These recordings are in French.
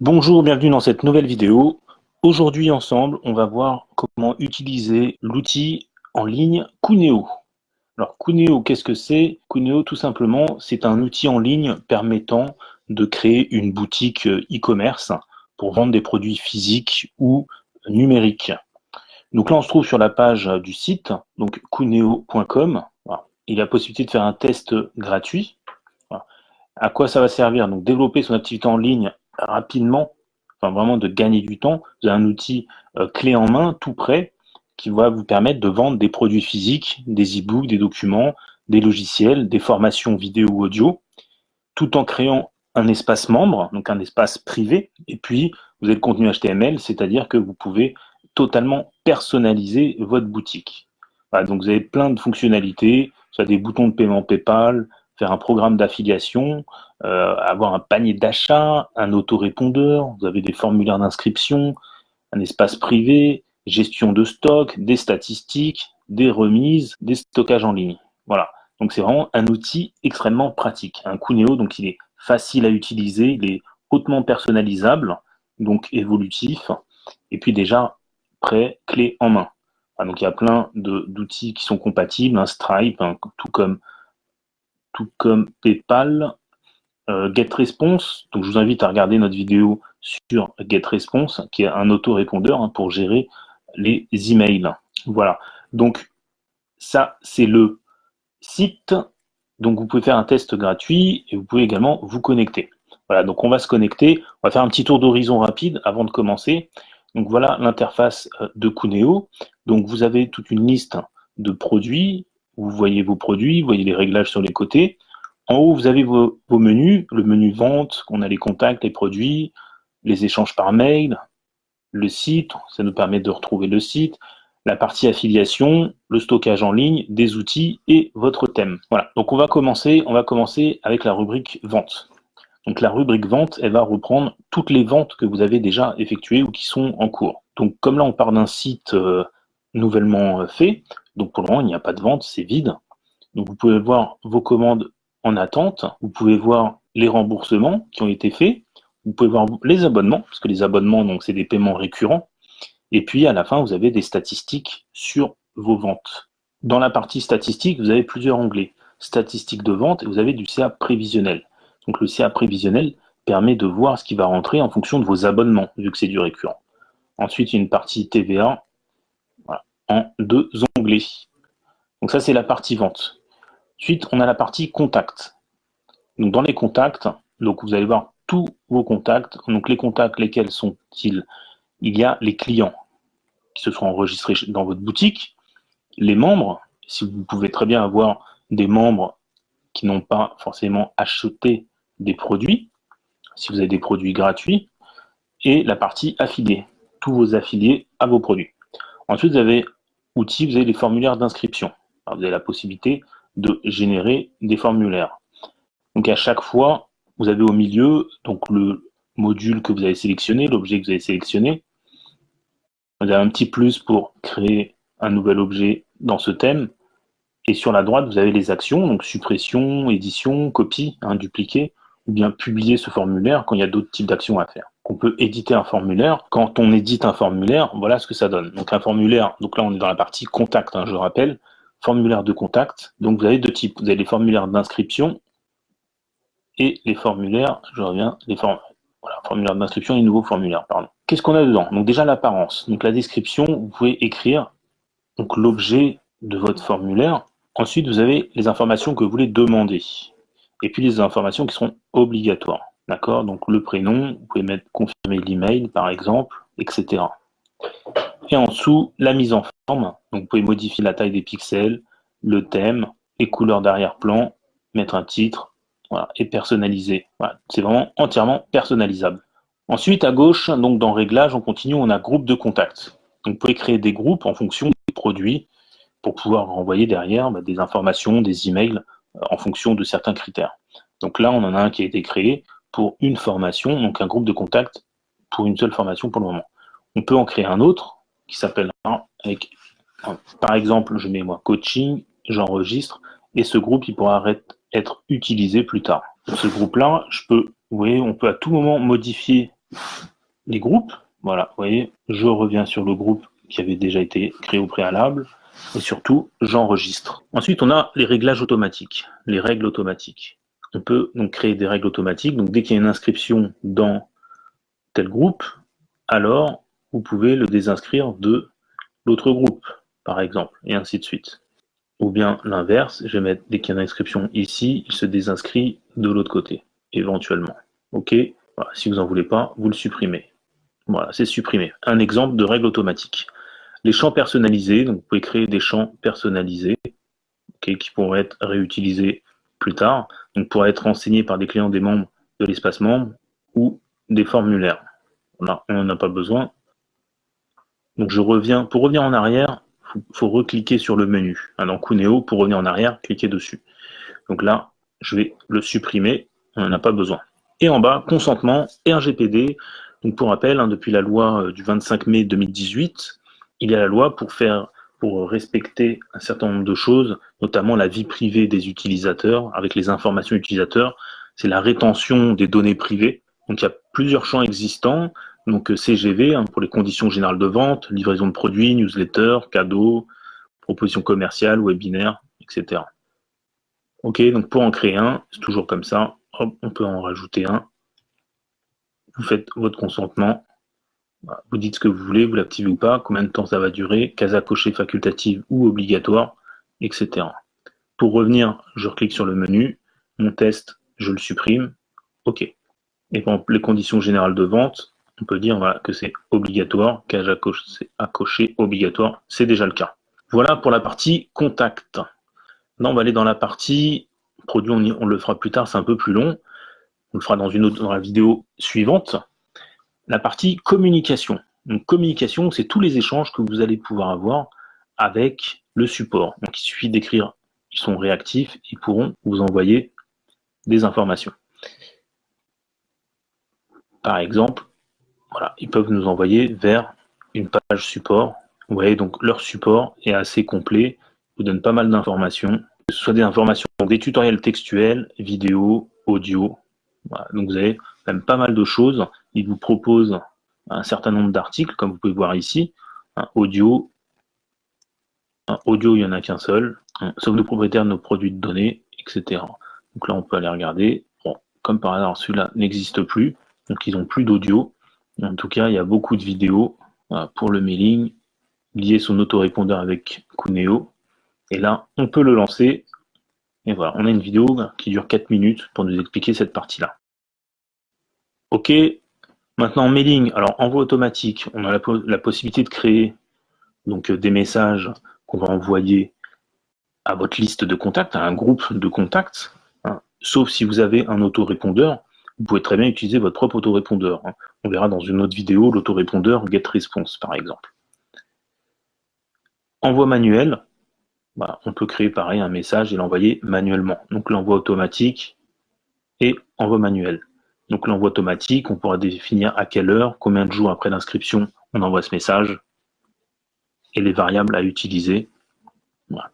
Bonjour, bienvenue dans cette nouvelle vidéo. Aujourd'hui ensemble, on va voir comment utiliser l'outil en ligne Cooneoo. Alors Cooneoo, qu'est-ce que c'est? Cooneoo, tout simplement, c'est un outil en ligne permettant de créer une boutique e-commerce pour vendre des produits physiques ou numériques. Donc là, on se trouve sur la page du site, donc cooneoo.com. Voilà. Il y a la possibilité de faire un test gratuit. Voilà. À quoi ça va servir? Donc développer son activité en ligne rapidement, enfin vraiment de gagner du temps. Vous avez un outil clé en main, tout prêt, qui va vous permettre de vendre des produits physiques, des e-books, des documents, des logiciels, des formations vidéo ou audio, tout en créant un espace membre, donc un espace privé. Et puis, vous avez le contenu HTML, c'est-à-dire que vous pouvez totalement personnaliser votre boutique. Voilà, donc vous avez plein de fonctionnalités, soit des boutons de paiement PayPal, faire un programme d'affiliation, avoir un panier d'achat, un autorépondeur, vous avez des formulaires d'inscription, un espace privé, gestion de stock, des statistiques, des remises, des stockages en ligne. Voilà. Donc c'est vraiment un outil extrêmement pratique. Un Cooneoo, donc il est facile à utiliser, il est hautement personnalisable, donc évolutif, et puis déjà prêt, clé en main. Donc il y a plein d'outils qui sont compatibles, un Stripe, tout comme PayPal, GetResponse. Donc je vous invite à regarder notre vidéo sur GetResponse, qui est un autorépondeur pour gérer les emails. Voilà. Donc ça, c'est le site. Donc vous pouvez faire un test gratuit et vous pouvez également vous connecter. Voilà, donc on va se connecter. On va faire un petit tour d'horizon rapide avant de commencer. Donc voilà l'interface de Cooneoo. Donc vous avez toute une liste de produits. Vous voyez vos produits, vous voyez les réglages sur les côtés. En haut, vous avez vos menus, le menu vente, on a les contacts, les produits, les échanges par mail, le site, ça nous permet de retrouver le site, la partie affiliation, le stockage en ligne, des outils et votre thème. Voilà, donc on va commencer avec la rubrique vente. Donc la rubrique vente, elle va reprendre toutes les ventes que vous avez déjà effectuées ou qui sont en cours. Donc comme là on part d'un site nouvellement fait, donc pour le moment il n'y a pas de vente, c'est vide. Donc vous pouvez voir vos commandes en attente, vous pouvez voir les remboursements qui ont été faits, vous pouvez voir les abonnements, parce que les abonnements, donc c'est des paiements récurrents, et puis à la fin, vous avez des statistiques sur vos ventes. Dans la partie statistiques, vous avez plusieurs onglets. Statistiques de vente, et vous avez du CA prévisionnel. Donc le CA prévisionnel permet de voir ce qui va rentrer en fonction de vos abonnements, vu que c'est du récurrent. Ensuite, il y a une partie TVA, voilà, en 2 onglets. Donc ça, c'est la partie vente. Ensuite, on a la partie contact. Donc dans les contacts, donc vous allez voir tous vos contacts. Donc les contacts, lesquels sont-ils? Il y a les clients qui se sont enregistrés dans votre boutique, les membres, si vous pouvez très bien avoir des membres qui n'ont pas forcément acheté des produits, si vous avez des produits gratuits, et la partie affiliés, tous vos affiliés à vos produits. Ensuite, vous avez outils, vous avez les formulaires d'inscription. Vous avez la possibilité de générer des formulaires. Donc à chaque fois, vous avez au milieu donc le module que vous avez sélectionné, l'objet que vous avez sélectionné. Vous avez un petit plus pour créer un nouvel objet dans ce thème. Et sur la droite, vous avez les actions, donc suppression, édition, copie, dupliquer, ou bien publier ce formulaire quand il y a d'autres types d'actions à faire. On peut éditer un formulaire. Quand on édite un formulaire, voilà ce que ça donne. Donc un formulaire, donc là on est dans la partie contact, je rappelle, formulaire de contact. Donc vous avez 2 types. Vous avez les formulaires d'inscription et les formulaires, je reviens, formulaire d'inscription et nouveaux formulaires, pardon. Qu'est-ce qu'on a dedans? Donc déjà l'apparence. Donc la description, vous pouvez écrire donc l'objet de votre formulaire. Ensuite, vous avez les informations que vous voulez demander. Et puis les informations qui seront obligatoires. D'accord? Donc le prénom, vous pouvez mettre confirmer l'email par exemple, etc. Et en dessous, la mise en forme. Donc vous pouvez modifier la taille des pixels, le thème, les couleurs d'arrière-plan, mettre un titre, voilà, et personnaliser. Voilà, c'est vraiment entièrement personnalisable. Ensuite, à gauche, donc dans Réglages, on continue, on a groupe de contacts. Donc vous pouvez créer des groupes en fonction des produits pour pouvoir renvoyer derrière des informations, des emails en fonction de certains critères. Donc là, on en a un qui a été créé pour une formation, donc un groupe de contacts pour une seule formation pour le moment. On peut en créer un autre qui s'appellera avec, par exemple, je mets moi coaching, j'enregistre, et ce groupe, il pourra être utilisé plus tard. Dans ce groupe-là, vous voyez, on peut à tout moment modifier les groupes. Voilà, vous voyez, je reviens sur le groupe qui avait déjà été créé au préalable. Et surtout, j'enregistre. Ensuite, on a les réglages automatiques, les règles automatiques. On peut donc créer des règles automatiques. Donc, dès qu'il y a une inscription dans tel groupe, alors vous pouvez le désinscrire de l'autre groupe, par exemple, et ainsi de suite. Ou bien l'inverse, je vais mettre, dès qu'il y a une inscription ici, il se désinscrit de l'autre côté, éventuellement. OK, voilà, si vous n'en voulez pas, vous le supprimez. Voilà, c'est supprimé. Un exemple de règle automatique. Les champs personnalisés, donc vous pouvez créer des champs personnalisés qui pourront être réutilisés plus tard, donc pour être renseignés par des clients des membres de l'espace membre ou des formulaires. Là, on n'en a pas besoin. Donc pour revenir en arrière, il faut recliquer sur le menu. Dans Cuneo, pour revenir en arrière, cliquez dessus. Donc là, je vais le supprimer, on n'en a pas besoin. Et en bas, consentement et RGPD. Donc pour rappel, depuis la loi du 25 mai 2018, il y a la loi pour respecter un certain nombre de choses, notamment la vie privée des utilisateurs, avec les informations utilisateurs, c'est la rétention des données privées. Donc il y a plusieurs champs existants, donc CGV pour les conditions générales de vente, livraison de produits, newsletter, cadeaux, propositions commerciales, webinaires, etc. Ok, donc pour en créer un, c'est toujours comme ça, hop, on peut en rajouter un. Vous faites votre consentement, vous dites ce que vous voulez, vous l'activez ou pas, combien de temps ça va durer, case à cocher facultative ou obligatoire, etc. Pour revenir, je reclique sur le menu, mon test, je le supprime, ok. Et pour les conditions générales de vente, on peut dire voilà, que c'est obligatoire, case à cocher obligatoire, c'est déjà le cas. Voilà pour la partie contact. Là, on va aller dans la partie produit, on le fera plus tard, c'est un peu plus long. On le fera dans la vidéo suivante. La partie communication. Donc, communication, c'est tous les échanges que vous allez pouvoir avoir avec le support. Donc, il suffit d'écrire, ils sont réactifs, ils pourront vous envoyer des informations. Par exemple, voilà, ils peuvent nous envoyer vers une page support. Vous voyez, donc leur support est assez complet, vous donne pas mal d'informations, que ce soit des informations, des tutoriels textuels, vidéo, audio. Voilà, donc vous avez même pas mal de choses. Ils vous proposent un certain nombre d'articles, comme vous pouvez voir ici. Audio, il n'y en a qu'un seul. Sauf de propriétaires de nos produits de données, etc. Donc là, on peut aller regarder. Bon, comme par hasard, celui-là n'existe plus. Donc ils n'ont plus d'audio. En tout cas, il y a beaucoup de vidéos pour le mailing, lier son autorépondeur avec Cuneo. Et là, on peut le lancer. Et voilà, on a une vidéo qui dure 4 minutes pour nous expliquer cette partie-là. Ok, maintenant mailing, alors envoi automatique, on a la possibilité de créer donc des messages qu'on va envoyer à votre liste de contacts, à un groupe de contacts, sauf si vous avez un autorépondeur, vous pouvez très bien utiliser votre propre autorépondeur. On verra dans une autre vidéo l'autorépondeur GetResponse par exemple. Envoi manuel, on peut créer pareil un message et l'envoyer manuellement. Donc l'envoi automatique et envoi manuel. Donc l'envoi automatique, on pourra définir à quelle heure, combien de jours après l'inscription on envoie ce message et les variables à utiliser. Voilà.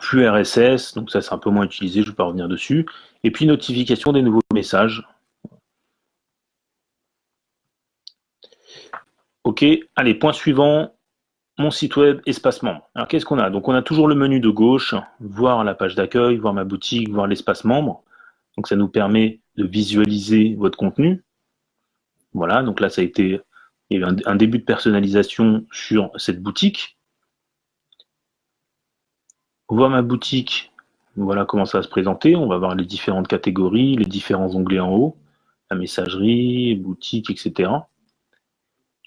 Flux RSS, donc ça c'est un peu moins utilisé, je ne vais pas revenir dessus. Et puis notification des nouveaux messages. Ok, allez, point suivant, mon site web, espace membre. Alors qu'est-ce qu'on a? Donc on a toujours le menu de gauche, voir la page d'accueil, voir ma boutique, voir l'espace membre. Donc ça nous permet de visualiser votre contenu. Voilà, donc là il y a eu un début de personnalisation sur cette boutique. Voir ma boutique, voilà comment ça va se présenter. On va voir les différentes catégories, les différents onglets en haut, la messagerie, boutique, etc.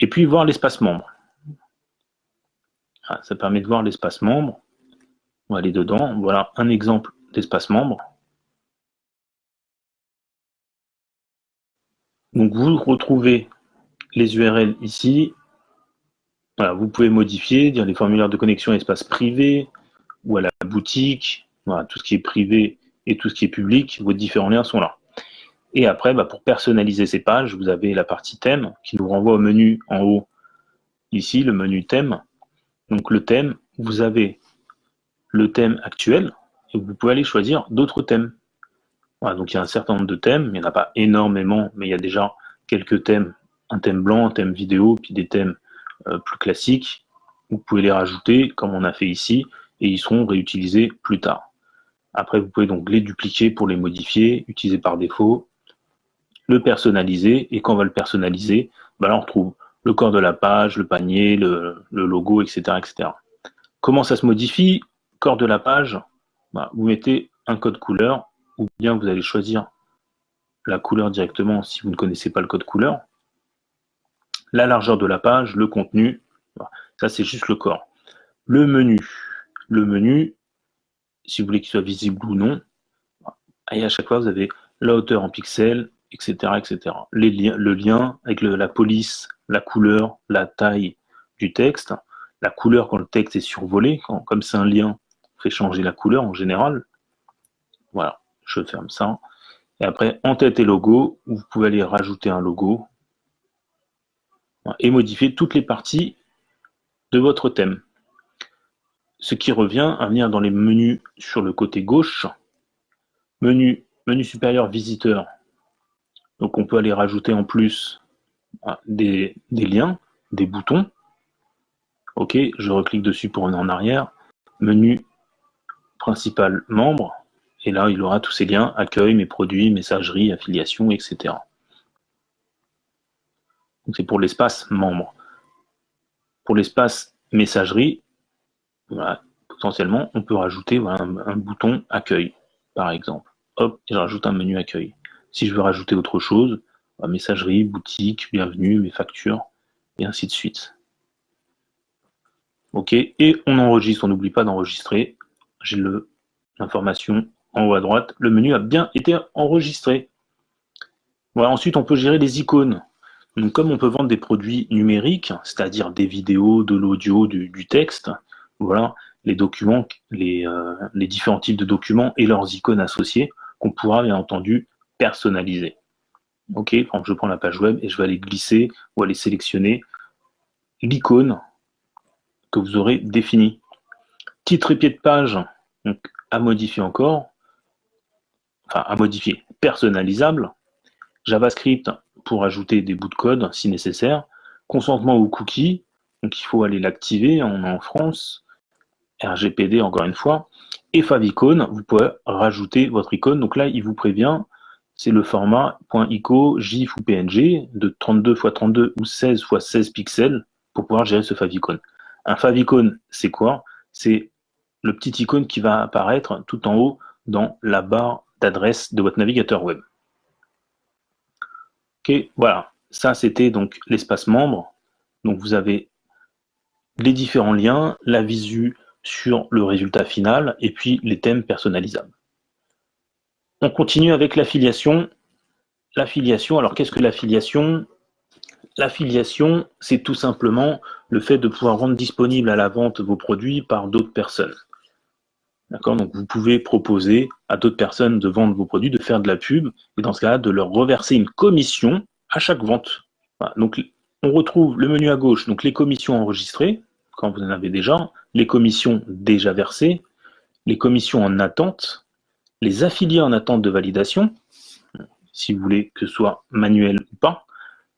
Et puis voir l'espace membre. Ça permet de voir l'espace membre. On va aller dedans. Voilà un exemple d'espace membre. Donc vous retrouvez les URL ici. Voilà, vous pouvez modifier, dire les formulaires de connexion à espace privé ou à la boutique. Voilà, tout ce qui est privé et tout ce qui est public, vos différents liens sont là. Et après, pour personnaliser ces pages, vous avez la partie thème qui nous renvoie au menu en haut, ici, le menu thème. Donc le thème, vous avez le thème actuel et vous pouvez aller choisir d'autres thèmes. Voilà, donc il y a un certain nombre de thèmes, il n'y en a pas énormément, mais il y a déjà quelques thèmes, un thème blanc, un thème vidéo, puis des thèmes plus classiques. Vous pouvez les rajouter, comme on a fait ici, et ils seront réutilisés plus tard. Après, vous pouvez donc les dupliquer pour les modifier, utiliser par défaut, le personnaliser, et quand on va le personnaliser, là on retrouve le corps de la page, le panier, le logo, etc., etc. Comment ça se modifie? Corps de la page, vous mettez un code couleur, ou bien vous allez choisir la couleur directement si vous ne connaissez pas le code couleur. La largeur de la page, le contenu, ça c'est juste le corps. Le menu, si vous voulez qu'il soit visible ou non, et à chaque fois vous avez la hauteur en pixels, etc., etc. Le lien avec la police, la couleur, la taille du texte, la couleur quand le texte est survolé, comme c'est un lien, on fait changer la couleur en général. Voilà, je ferme ça. Et après, en-tête et logo, vous pouvez aller rajouter un logo et modifier toutes les parties de votre thème. Ce qui revient à venir dans les menus sur le côté gauche. Menu supérieur visiteur. Donc on peut aller rajouter en plus des liens, des boutons. Ok, je reclique dessus pour revenir en arrière. Menu principal membre. Et là, il aura tous ces liens, accueil, mes produits, messagerie, affiliation, etc. Donc c'est pour l'espace membre. Pour l'espace messagerie, voilà, potentiellement, on peut rajouter un bouton accueil, par exemple. Hop, et je rajoute un menu accueil. Si je veux rajouter autre chose, messagerie, boutique, bienvenue, mes factures, et ainsi de suite. Ok, et on enregistre, on n'oublie pas d'enregistrer. J'ai l'information en haut à droite. Le menu a bien été enregistré. Voilà, ensuite, on peut gérer les icônes. Donc, comme on peut vendre des produits numériques, c'est-à-dire des vidéos, de l'audio, du texte, voilà, les documents, les différents types de documents et leurs icônes associées qu'on pourra bien entendu personnaliser. Ok, par exemple, je prends la page web et je vais aller glisser ou aller sélectionner l'icône que vous aurez définie. Titre et pied de page, donc à modifier encore, enfin à modifier, personnalisable. JavaScript pour ajouter des bouts de code si nécessaire. Consentement aux cookies, donc il faut aller l'activer, on est en France. RGPD encore une fois. Et favicon, vous pouvez rajouter votre icône. Donc là, il vous prévient, c'est le format .ico, GIF ou PNG de 32 x 32 ou 16 x 16 pixels pour pouvoir gérer ce favicon. Un favicon, c'est quoi? C'est le petit icône qui va apparaître tout en haut dans la barre d'adresse de votre navigateur web. Ok, voilà. Ça, c'était donc l'espace membre. Donc vous avez les différents liens, la visu sur le résultat final et puis les thèmes personnalisables. On continue avec l'affiliation. L'affiliation, alors qu'est-ce que l'affiliation? L'affiliation, c'est tout simplement le fait de pouvoir rendre disponible à la vente vos produits par d'autres personnes. D'accord? Donc vous pouvez proposer à d'autres personnes de vendre vos produits, de faire de la pub, et dans ce cas-là, de leur reverser une commission à chaque vente. Voilà. Donc on retrouve le menu à gauche, donc les commissions enregistrées, quand vous en avez déjà, les commissions déjà versées, les commissions en attente, les affiliés en attente de validation, si vous voulez que ce soit manuel ou pas,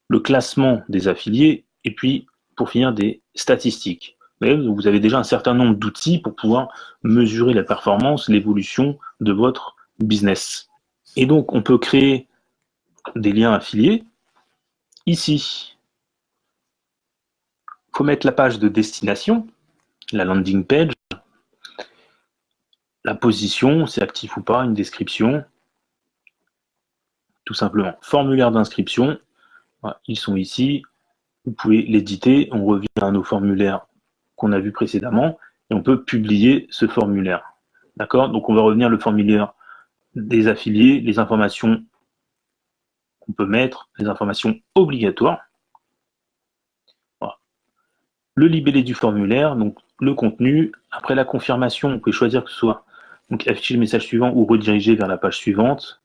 le classement des affiliés, et puis pour finir des statistiques. Vous avez déjà un certain nombre d'outils pour pouvoir mesurer la performance, l'évolution de votre business. Et donc on peut créer des liens affiliés. Ici, il faut mettre la page de destination, la landing page, la position, c'est actif ou pas, une description, tout simplement. Formulaire d'inscription, voilà, ils sont ici, vous pouvez l'éditer, on revient à nos formulaires qu'on a vus précédemment, et on peut publier ce formulaire. D'accord? Donc on va revenir le formulaire des affiliés, les informations qu'on peut mettre, les informations obligatoires. Voilà. Le libellé du formulaire, donc le contenu. Après la confirmation, vous pouvez choisir que ce soit donc afficher le message suivant ou rediriger vers la page suivante.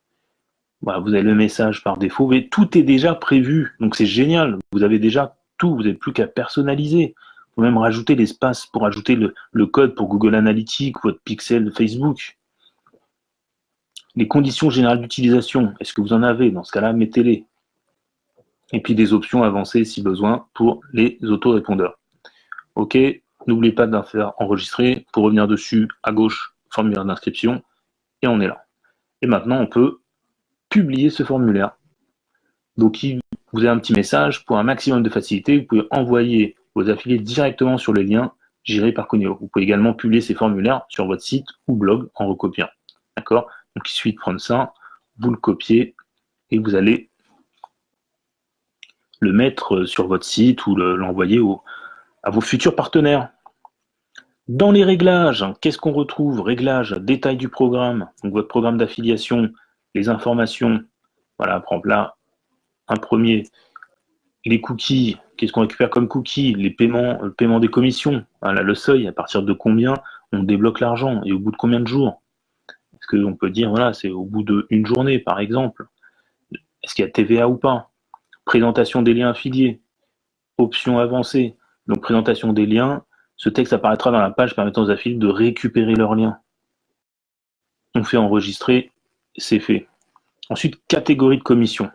Voilà, vous avez le message par défaut, mais tout est déjà prévu, donc c'est génial. Vous avez déjà tout, vous n'avez plus qu'à personnaliser. Vous pouvez même rajouter l'espace pour ajouter le code pour Google Analytics, votre pixel de Facebook. Les conditions générales d'utilisation, est-ce que vous en avez? Dans ce cas-là, mettez-les. et puis des options avancées si besoin pour les autorépondeurs. Ok, n'oubliez pas d'en faire enregistrer. Pour revenir dessus, à gauche, formulaire d'inscription, et on est là. Et maintenant, on peut publier ce formulaire. Donc, vous avez un petit message pour un maximum de facilité. Vous pouvez envoyer vos affiliés directement sur les liens gérés par Coonéo. Vous pouvez également publier ces formulaires sur votre site ou blog en recopiant. D'accord? Donc, il suffit de prendre ça, vous le copiez et vous allez le mettre sur votre site ou l'envoyer à vos futurs partenaires. Dans les réglages, qu'est-ce qu'on retrouve? Réglages, détail du programme, donc votre programme d'affiliation, les informations. Voilà, par exemple là, un premier, les cookies, qu'est-ce qu'on récupère comme cookies? Les paiements, le paiement des commissions. Voilà, le seuil, à partir de combien on débloque l'argent et au bout de combien de jours? Est-ce qu'on peut dire, voilà, c'est au bout d'une journée, par exemple? Est-ce qu'il y a TVA ou pas? Présentation des liens affiliés, options avancées. Donc, présentation des liens, ce texte apparaîtra dans la page permettant aux affiliés de récupérer leurs liens. On fait enregistrer, c'est fait. Ensuite, catégorie de commission.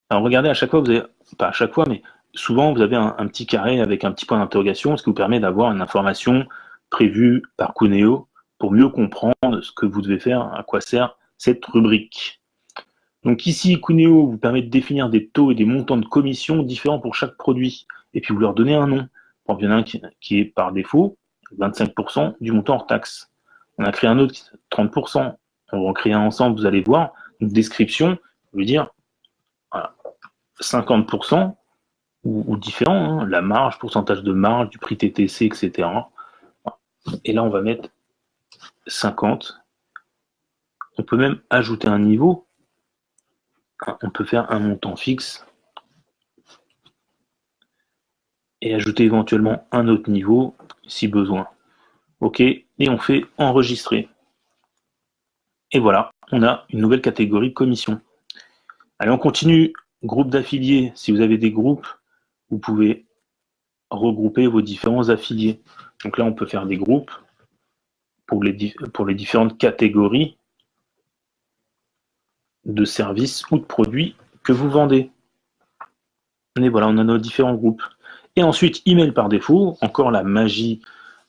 Alors regardez, à chaque fois, vous avez, pas à chaque fois, mais souvent vous avez un petit carré avec un petit point d'interrogation, ce qui vous permet d'avoir une information prévue par Coonéo pour mieux comprendre ce que vous devez faire, à quoi sert cette rubrique. Donc ici, Coonéo vous permet de définir des taux et des montants de commission différents pour chaque produit. Et puis vous leur donnez un nom. Par exemple, il y en a un qui est par défaut 25% du montant hors taxe. On a créé un autre 30%. On va en créer un ensemble, vous allez voir. Une description veut dire voilà, 50% ou différent, hein, la marge, pourcentage de marge, du prix TTC, etc. Et là, on va mettre 50. On peut même ajouter un niveau. On peut faire un montant fixe et ajouter éventuellement un autre niveau si besoin. Ok, et on fait enregistrer. Et voilà, on a une nouvelle catégorie commission. Allez, on continue. Groupe d'affiliés. Si vous avez des groupes, vous pouvez regrouper vos différents affiliés. Donc là, on peut faire des groupes pour les différentes catégories de services ou de produits que vous vendez. Et voilà, on a nos différents groupes. Et ensuite, email par défaut, encore la magie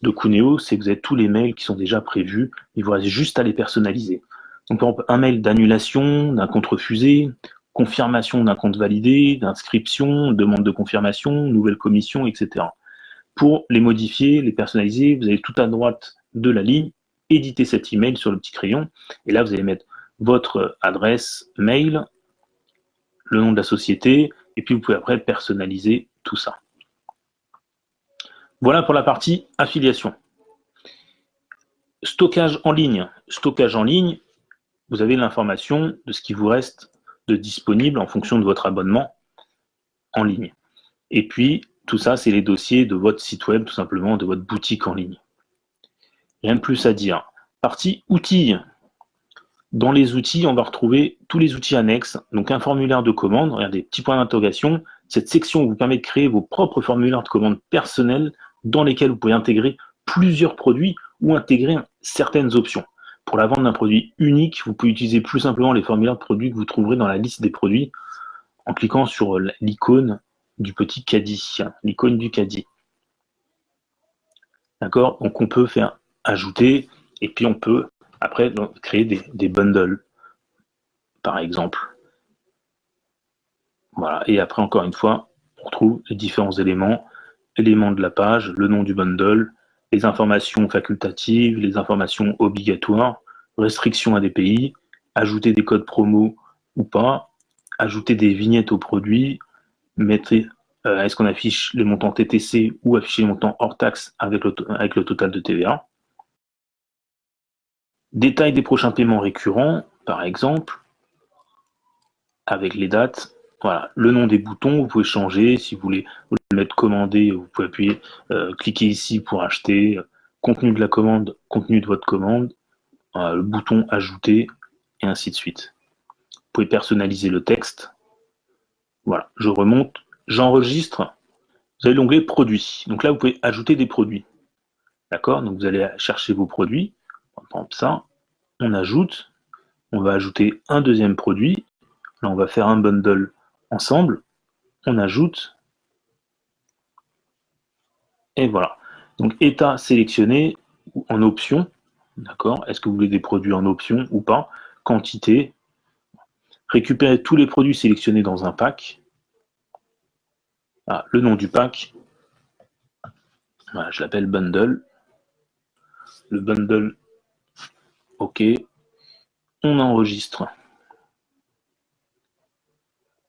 de Coonéo, c'est que vous avez tous les mails qui sont déjà prévus, il vous reste juste à les personnaliser. Donc par exemple, un mail d'annulation, d'un compte refusé, confirmation d'un compte validé, d'inscription, demande de confirmation, nouvelle commission, etc. Pour les modifier, les personnaliser, vous allez tout à droite de la ligne, éditer cet email sur le petit crayon, et là vous allez mettre votre adresse mail, le nom de la société, et puis vous pouvez après personnaliser tout ça. Voilà pour la partie affiliation. Stockage en ligne. Stockage en ligne, vous avez l'information de ce qui vous reste de disponible en fonction de votre abonnement en ligne. Et puis, tout ça, c'est les dossiers de votre site web, tout simplement, de votre boutique en ligne. Rien de plus à dire. Partie outils. Dans les outils, on va retrouver tous les outils annexes, donc un formulaire de commande, regardez, petit point d'interrogation. Cette section vous permet de créer vos propres formulaires de commande personnels dans lesquels vous pouvez intégrer plusieurs produits ou intégrer certaines options. Pour la vente d'un produit unique, vous pouvez utiliser plus simplement les formulaires de produits que vous trouverez dans la liste des produits en cliquant sur l'icône du petit caddie, l'icône du caddie. D'accord? Donc on peut faire ajouter et puis on peut après créer des bundles, par exemple. Voilà. Et après, encore une fois, on retrouve les différents éléments de la page, le nom du bundle, les informations facultatives, les informations obligatoires, restrictions à des pays, ajouter des codes promo ou pas, ajouter des vignettes aux produits, est-ce qu'on affiche les montants TTC ou afficher les montants hors taxe avec le total de TVA. Détail des prochains paiements récurrents, par exemple, avec les dates. Voilà, le nom des boutons, vous pouvez changer. Si vous voulez mettre commander, vous pouvez appuyer, cliquer ici pour acheter. Contenu de la commande, contenu de votre commande, le bouton ajouter, et ainsi de suite. Vous pouvez personnaliser le texte. Voilà, je remonte, j'enregistre. Vous avez l'onglet produits. Donc là, vous pouvez ajouter des produits. D'accord? Donc vous allez chercher vos produits. Par exemple, ça, on ajoute. On va ajouter un deuxième produit. Là, on va faire un bundle ensemble. On ajoute. Et voilà. Donc, état sélectionné en option. D'accord. Est-ce que vous voulez des produits en option ou pas? Quantité. Récupérer tous les produits sélectionnés dans un pack. Ah, le nom du pack. Voilà, je l'appelle bundle. Le bundle. OK. On enregistre.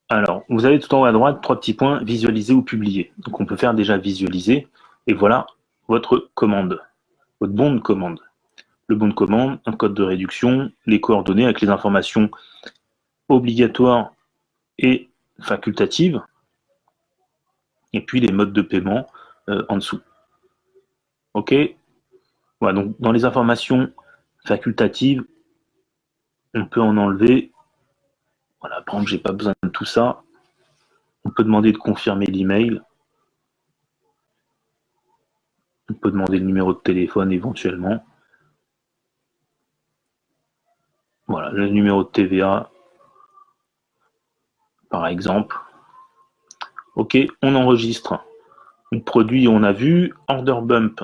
Alors, vous avez tout en haut à droite 3 petits points, visualiser ou publier. Donc, on peut faire déjà visualiser. Et voilà votre commande, votre bon de commande. Le bon de commande, un code de réduction, les coordonnées avec les informations obligatoires et facultatives, et puis les modes de paiement en dessous. OK. Voilà, donc dans les informations facultatives, on peut en enlever. Voilà, par exemple, j'ai pas besoin de tout ça. On peut demander de confirmer l'email. On peut demander le numéro de téléphone éventuellement. Voilà, le numéro de TVA, par exemple. OK, on enregistre. Donc, produit, on a vu. Order bump.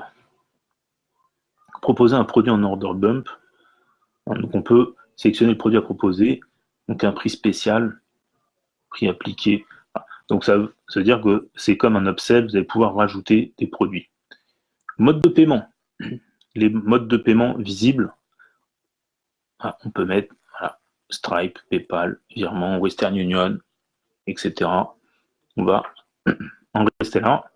Proposer un produit en order bump. Donc, on peut sélectionner le produit à proposer. Donc, un prix spécial, prix appliqué. Donc, ça veut dire que c'est comme un upsell, vous allez pouvoir rajouter des produits. Mode de paiement. Les modes de paiement visibles. On peut mettre Stripe, PayPal, virement, Western Union, etc. On va en rester là.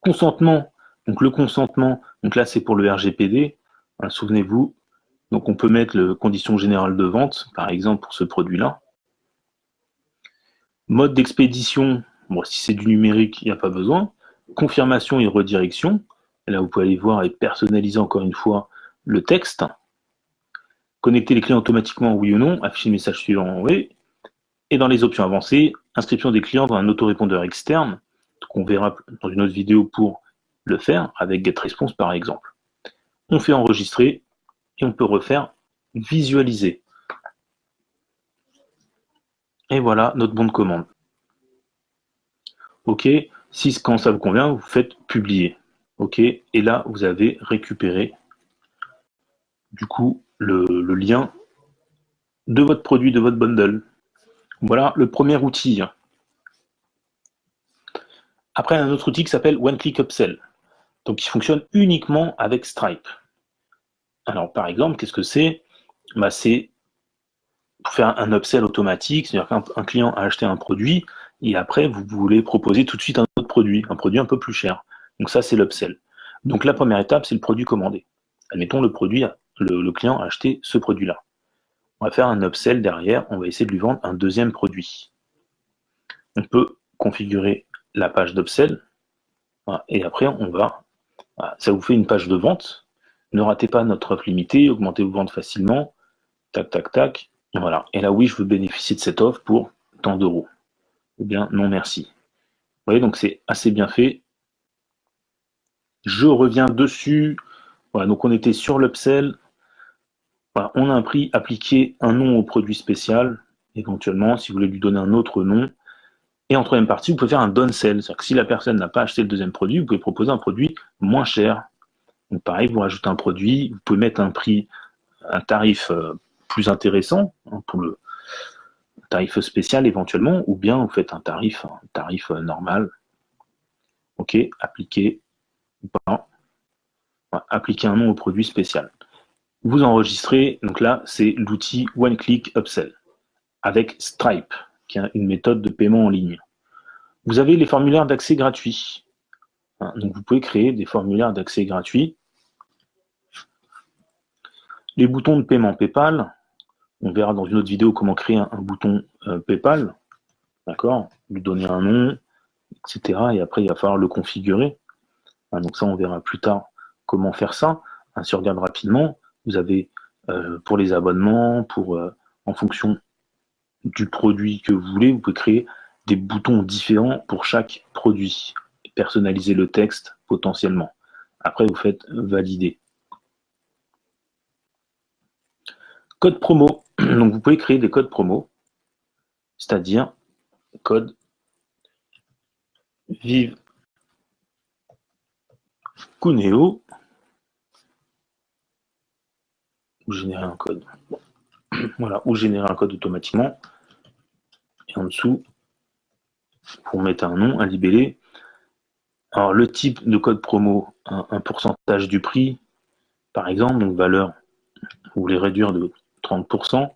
Consentement. Donc le consentement, donc là c'est pour le RGPD. Souvenez-vous. Donc on peut mettre les conditions générales de vente, par exemple pour ce produit-là. Mode d'expédition, bon, si c'est du numérique, il n'y a pas besoin. Confirmation et redirection. Et là vous pouvez aller voir et personnaliser encore une fois le texte. Connecter les clients automatiquement, oui ou non. Afficher le message suivant, oui. Et dans les options avancées, inscription des clients dans un autorépondeur externe. Donc on verra dans une autre vidéo pour le faire, avec GetResponse par exemple. On fait enregistrer et on peut refaire visualiser. Et voilà notre bon de commande. OK, si quand ça vous convient, vous faites publier. OK, et là vous avez récupéré du coup le lien de votre produit, de votre bundle. Voilà le premier outil. Après, un autre outil qui s'appelle One Click Upsell. Donc, il fonctionne uniquement avec Stripe. Alors, par exemple, qu'est-ce que c'est? C'est pour faire un upsell automatique, c'est-à-dire qu'un client a acheté un produit et après, vous voulez proposer tout de suite un autre produit, un produit un peu plus cher. Donc, ça, c'est l'upsell. Donc, la première étape, c'est le produit commandé. Admettons, le client a acheté ce produit-là. On va faire un upsell derrière, on va essayer de lui vendre un deuxième produit. On peut configurer la page d'upsell et après, ça vous fait une page de vente. Ne ratez pas notre offre limitée, augmentez vos ventes facilement. Tac, tac, tac. Voilà. Et là, oui, je veux bénéficier de cette offre pour tant d'euros. Ou bien, non, merci. Vous voyez, donc c'est assez bien fait. Je reviens dessus. Voilà, donc on était sur l'upsell. Voilà, on a un prix appliqué, un nom au produit spécial, éventuellement, si vous voulez lui donner un autre nom. Et en troisième partie, vous pouvez faire un downsell. C'est-à-dire que si la personne n'a pas acheté le deuxième produit, vous pouvez proposer un produit moins cher. Donc pareil, vous rajoutez un produit, vous pouvez mettre un prix, un tarif plus intéressant pour le tarif spécial éventuellement, ou bien vous faites un tarif normal. OK, appliquer ou pas. Appliquer un nom au produit spécial. Vous enregistrez, donc là, c'est l'outil One Click Upsell avec Stripe, qui est une méthode de paiement en ligne. Vous avez les formulaires d'accès gratuits. Donc vous pouvez créer des formulaires d'accès gratuits. Les boutons de paiement PayPal, on verra dans une autre vidéo comment créer un bouton PayPal. D'accord? Lui donner un nom, etc. Et après, il va falloir le configurer. Donc ça, on verra plus tard comment faire ça. Si on regarde rapidement, vous avez pour les abonnements, en fonction du produit que vous voulez, vous pouvez créer des boutons différents pour chaque produit. Personnaliser le texte potentiellement. Après, vous faites valider. Code promo. Donc vous pouvez créer des codes promo, c'est-à-dire code vive Cuneo, ou générer un code. Voilà, ou générer un code automatiquement. Et en dessous, pour mettre un nom, un libellé. Alors le type de code promo, un pourcentage du prix, par exemple, donc valeur, vous voulez réduire de 30%.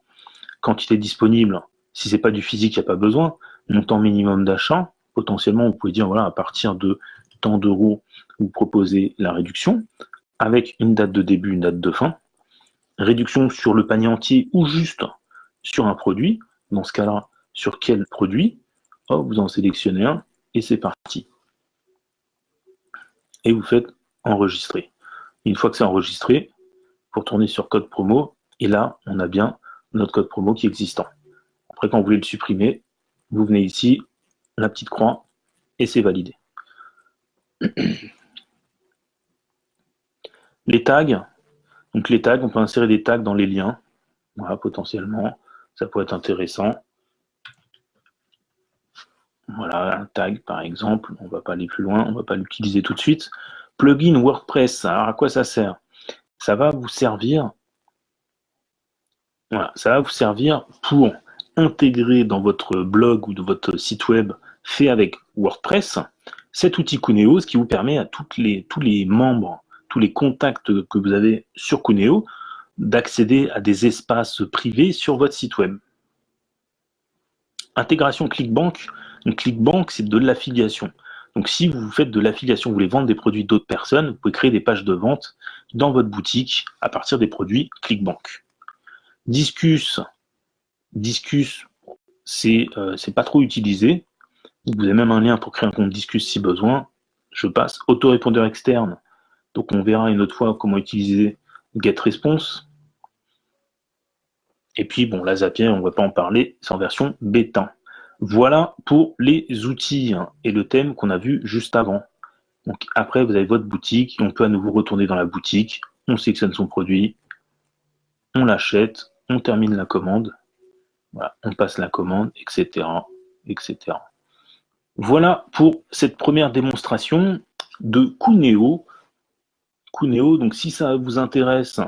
Quantité disponible, si c'est pas du physique, il n'y a pas besoin. Montant minimum d'achat, potentiellement, vous pouvez dire, voilà, à partir de tant d'euros, vous proposez la réduction, avec une date de début, une date de fin. Réduction sur le panier entier ou juste sur un produit. Dans ce cas-là, sur quel produit? Oh, vous en sélectionnez un et c'est parti. Et vous faites enregistrer. Une fois que c'est enregistré, pour tourner sur code promo, et là, on a bien notre code promo qui est existant. Après, quand vous voulez le supprimer, vous venez ici, la petite croix, et c'est validé. Les tags. Donc les tags, on peut insérer des tags dans les liens. Voilà, potentiellement, ça peut être intéressant. Voilà, un tag par exemple, on ne va pas aller plus loin, on ne va pas l'utiliser tout de suite. Plugin WordPress, alors à quoi ça sert? Ça va vous servir, voilà, ça va vous servir pour intégrer dans votre blog ou de votre site web fait avec WordPress cet outil Cuneo, ce qui vous permet à tous les membres, tous les contacts que vous avez sur Cuneo d'accéder à des espaces privés sur votre site web. Intégration ClickBank. Donc ClickBank, c'est de l'affiliation. Donc si vous faites de l'affiliation, vous voulez vendre des produits d'autres personnes, vous pouvez créer des pages de vente dans votre boutique à partir des produits ClickBank. Disqus, c'est pas trop utilisé. Vous avez même un lien pour créer un compte Disqus si besoin. Je passe. Autorépondeur externe. Donc on verra une autre fois comment utiliser GetResponse. Et puis bon, la Zapier, on ne va pas en parler, c'est en version bêta. Voilà pour les outils et le thème qu'on a vu juste avant. Donc après, vous avez votre boutique, on peut à nouveau retourner dans la boutique, on sélectionne son produit, on l'achète, on termine la commande, voilà, on passe la commande, etc., etc. Voilà pour cette première démonstration de Cuneo. Cuneo, donc si ça vous intéresse,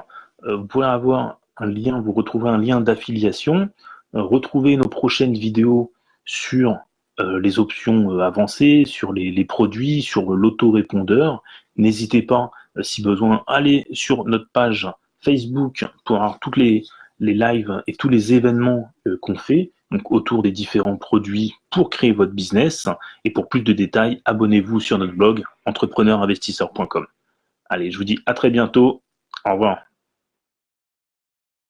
vous pouvez avoir un lien, vous retrouverez un lien d'affiliation, retrouvez nos prochaines vidéos sur les options avancées, sur les produits, sur l'autorépondeur. N'hésitez pas, si besoin, à aller sur notre page Facebook pour avoir toutes les lives et tous les événements qu'on fait, donc autour des différents produits pour créer votre business. Et pour plus de détails, abonnez-vous sur notre blog entrepreneurinvestisseur.com. Allez, je vous dis à très bientôt. Au revoir.